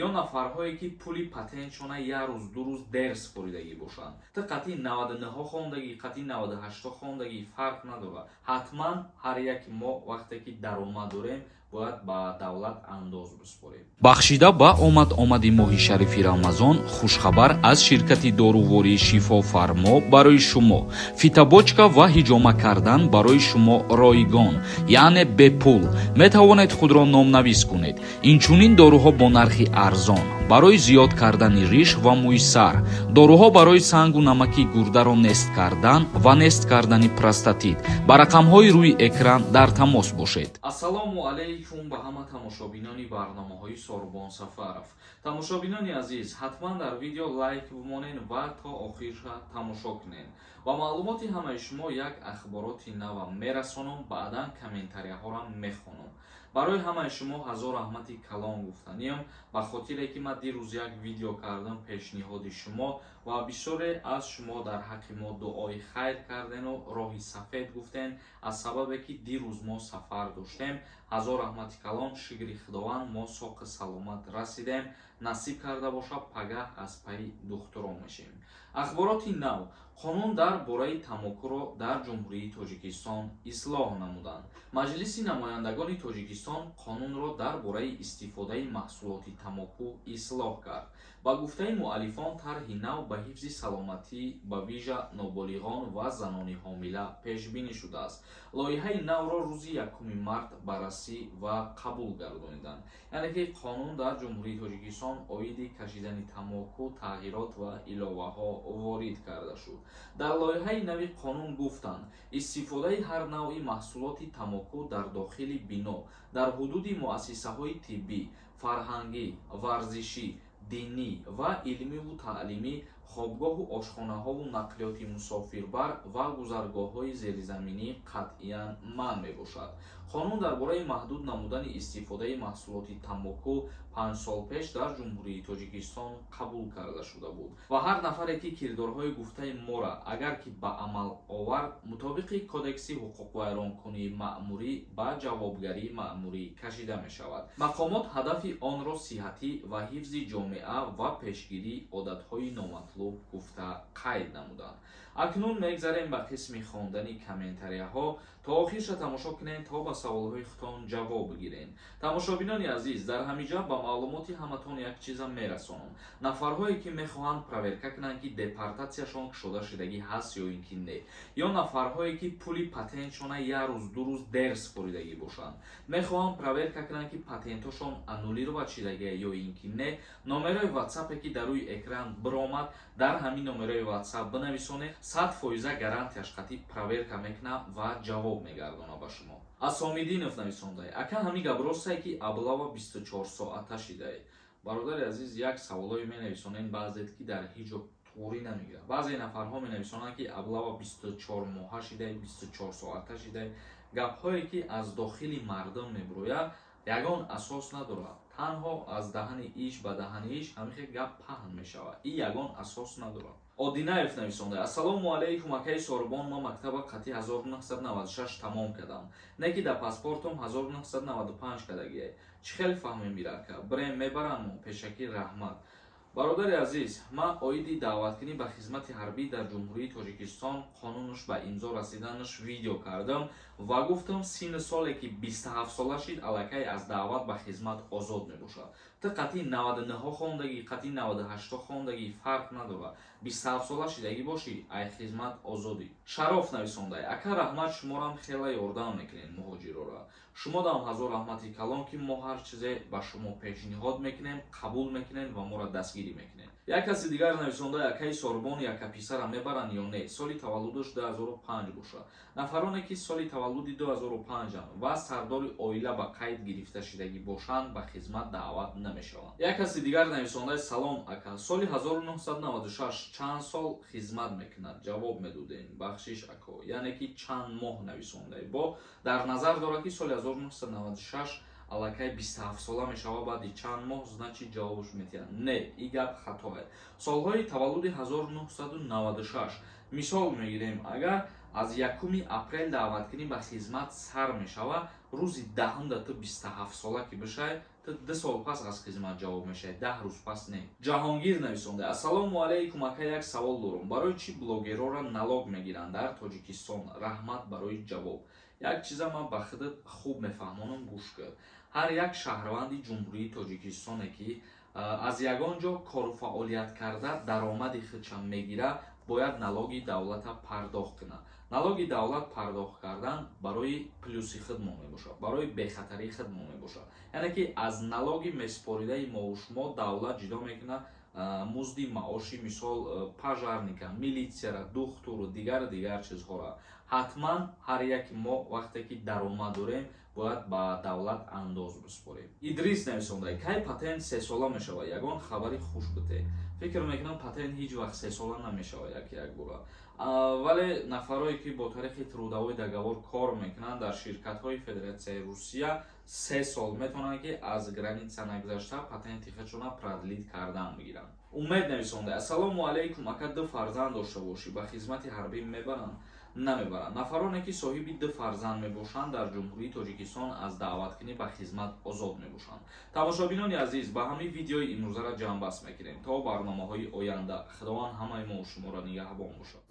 ё нафарҳое ки пули патентшона як рӯз ду рӯз дер супоридагӣ бошанд. Ти қати 99 хондагӣ, қати 98 хондагӣ фарқ надорад. ҳатман ҳар яки мо вақте ки даромад дорем бояд ба давлат андоз биспорем. Бахшида ба омади моҳи шарифи Рамазон хушхабар аз ширкати дорувории Шифофармо барои шумо. Фитобочка ва ҳиҷома кардан барои шумо ройгон, яъне бепул. Метавонед худро номнавис кунед. Инчунин доруҳо бо нархи арзон барои зиёд кардани риш ва мӯи сар, доруҳо барои сангу намаки гурдаро нест кардан ва нест кардани простатит. Ба рақамҳои рӯи экран дар тамос бошед. Ассалому алайкум ба ҳама тамошобинони барномаҳои Сорбон Сафаров. Тамошобинони азиз, ҳатман дар видео лайк бимонен ва то охирша тамошо кунен. Ва маълумоти ҳамаи шумо як ахбороти нава мерасонам, баъдан комментарияҳоро мехонам. барои ҳамаи шумо ҳазор раҳмати калон гуфтаниям, ба хотире ки ман дирӯз як видео кардам пешниҳоди шумо ва бисёре аз шумо дар ҳаққи мо дуои хайр кардену роҳи сафед гуфтен, аз сабабе ки дирӯз мо сафар доштем. ҳазор раҳмати калон, шукри худованд мо соқи саломат расидем. насиб карда боша пагаҳ аз пайи духтуро мешавем. ахбороти нав. қонун дар бораи тамокуро дар ҷумҳурии Тоҷикистон ислоҳ намуданд. маҷлиси намояндагони Тоҷикистон қонунро дар бораи истифодаи маҳсулоти тамоку ислоҳ кард. ба гуфтаи муаллифон, тарҳи нав ба ҳифзи саломатӣ ба вижа ноболиғон ва занони ҳомила пешбинӣ шудааст. лоиҳаи навро рӯзи 1 март баррасӣ ва қабул гардониданд. яъне ки қонун дар ҷумҳурии Тоҷикистон оиди кашидани тамоку тағйирот ва иловаҳо ворид карда шуд. дар лоиҳаи нави қонун гуфтанд, истифодаи ҳар навъи маҳсулоти тамоку дар дохили бино дар ҳудуди муассисаҳои тиббӣ, фарҳангӣ, варзишӣ, динӣ ва илмиву таълимӣ, хобгоҳу ошхонаҳову нақлиёти мусофирбар ва гузаргоҳҳои зеризаминӣ қатъиян манъ мебошад. қонун дар бораи маҳдуд намудани истифодаи маҳсулоти тамоку 5 сол пеш дар ҷумҳурии Тоҷикистон қабул карда шуда буд ва ҳар нафаре ки кирдорҳои гуфтаи мора агар ки ба амал овард, мутобиқи кодекси ҳуқуқвайронкунии маъмурӣ ба ҷавобгарии маъмурӣ кашида мешавад. мақомот ҳадафи онро сиҳатӣ ва ҳифзи ҷомеа ва пешгирии одатҳои номатлуб гуфта қайд намуданд. акнун мегзарем ба қисми хондани комментарияҳо. то охирша тамошо кунед то ба саволҳои худтон ҷавоб бигиред. тамошобинони азиз, дар ҳамиҷа ба маълумоти ҳаматон як чиза мерасонам. нафарҳое ки мехоҳанд проверка кунанд ки депортатсияшон кушода шудагӣ ҳаст ё ин ки не, ё нафарҳое ки пули патентшона як рӯз ду рӯз дер супоридагӣ бошанд, мехоҳанд проверка кунанд ки патентошон аннулирова шудагӣ ё ин ки не, номерои ватсапе ки дар рӯи экран биромад, дар ҳамин номерои ватсап бинависонед. 100% гарантияш қатӣ проверка мекуна ва ҷавоб мегардона ба шумо. асомиддинов нависондай: ака ҳамин гап ростае ки аблава 24 соата шидаед? бародари азиз, як саволое менависонед баъзед ки дар ҳеҷ ҷо туғрӣ намегирад. баъзе нафарҳо менависонанд ки аблава 24 моҳа шидаед, 24 соата шидаед. гапҳое ки аз дохили мардум мебирояд ягон асос надорад. танҳо аз даҳани иш ба даҳани иш ҳамихе гап паҳн мешавад. ин ягон асос надорад. одинаев нависонда: ассалому алайкум акаи Сорбон, ман мактаба қатъи 1996 тамом кардам. не ки дар паспортам 1995 кардагиае. чӣ хел фаҳмем ирака? брем мебаранмо? пешакӣ раҳмат. бародари азиз, ман оиди даъваткунӣ ба хизмати ҳарбӣ дар ҷумҳурии Тоҷикистон қонунаш ба имзо расиданаш видео кардам ва гуфтам синни соле ки 27 сола шид аллакай аз даъват ба хизмат озод мебошад. ти қатъи 99 хондагӣ, қатъи 98 хондагӣ фарқ надорад. 27 сола шидагӣ бошӣ, ай хизмат озодӣ. шароф нависондай: ака раҳмат, шуморам хела ёрдам мекунед муҳоҷирора. шумо дам ҳазор раҳмати калон ки мо ҳар чизе ба шумо пешниҳод мекунем, қабул мекунем ва моро дастгирӣ мекунем. як каси дигар нависонда: акаи Сорбон, яка писара мебаранд ё не? соли таваллудаш 2005 бошад. нафароне ки соли таваллуди 2005 ва сардори оила ба қайд гирифта шудагӣ бошанд, ба хизмат даъват намешаванд. як каси дигар нависонда: салом ака, соли 1996 чанд сол хизмат мекунад? ҷавоб медодем: бахшиш ако, яъне ки чанд моҳ нависонда. бо дар назар дора ки соли 1996 аллакай 27 сола мешава, баъди чанд моҳ, значит ҷавобш метиҳад. не, ин гап хатое. солҳои таваллуди 1996 мисол мегирем, агар аз 1 апрел даъваткунӣ ба хизмат сар мешава, рӯзи 10 ту 27 сола ки бишай, ту 2 сол пас аз хизмат ҷавоб мешавӣ, 10 рӯз пас не. Ҷаҳонгир нависонда: ассалому алайкум, ака як савол дорам. Барои чӣ блогерора налог мегиранд дар Тоҷикистон? Раҳмат барои ҷавоб. Як чиза ман ба худат хуб мефаҳмонам, гӯш кар. ҳар як шаҳрванди ҷумҳурии Тоҷикистоне ки аз ягон ҷо кору фаъолият карда даромади худша мегира, бояд налоги давлата пардохт кунад. налоги давлат пардохт кардан барои плюси худ мо мебошад, барои бехатарии худ мо мебошад. яъне ки аз налоги меспоридаи мову шумо давлат ҷудо мекунад музди маоши мисол пажарника, милитсияра, духтуру дигар чизҳора. ҳатман ҳар яки мо вақте ки даромад дорем, бояд ба давлат андоз биспорем. Идрис нависонда: кай патент 3 сола мешавад? Ягон хабари хуш бите. фикр мекунам патент ҳеҷ вақт 3 сола намешавад як бора. вале нафарое ки бо тариқи трудовой договор кор мекунанд дар ширкатҳои Федератсияи Русия 3 сол метавонанд ки аз граница нагзашта патенти худшона продлит кардан бигиранд. умед нависонда: ассалому алайкум, ака 2 фарзанд дошта бошӣ, ба хизмати ҳарбӣ мебаранд? намебаранд. нафароне ки соҳиби 2 фарзанд мебошанд дар ҷумҳурии Тоҷикистон аз даъваткунӣ ба хизмат озод мебошанд. тамошобинони азиз, ба ҳамин видеои имрӯзара ҷамъбаст мекунем. То барномаҳои оянда, худованд ҳамаи мо шуморо нигаҳбон бошад.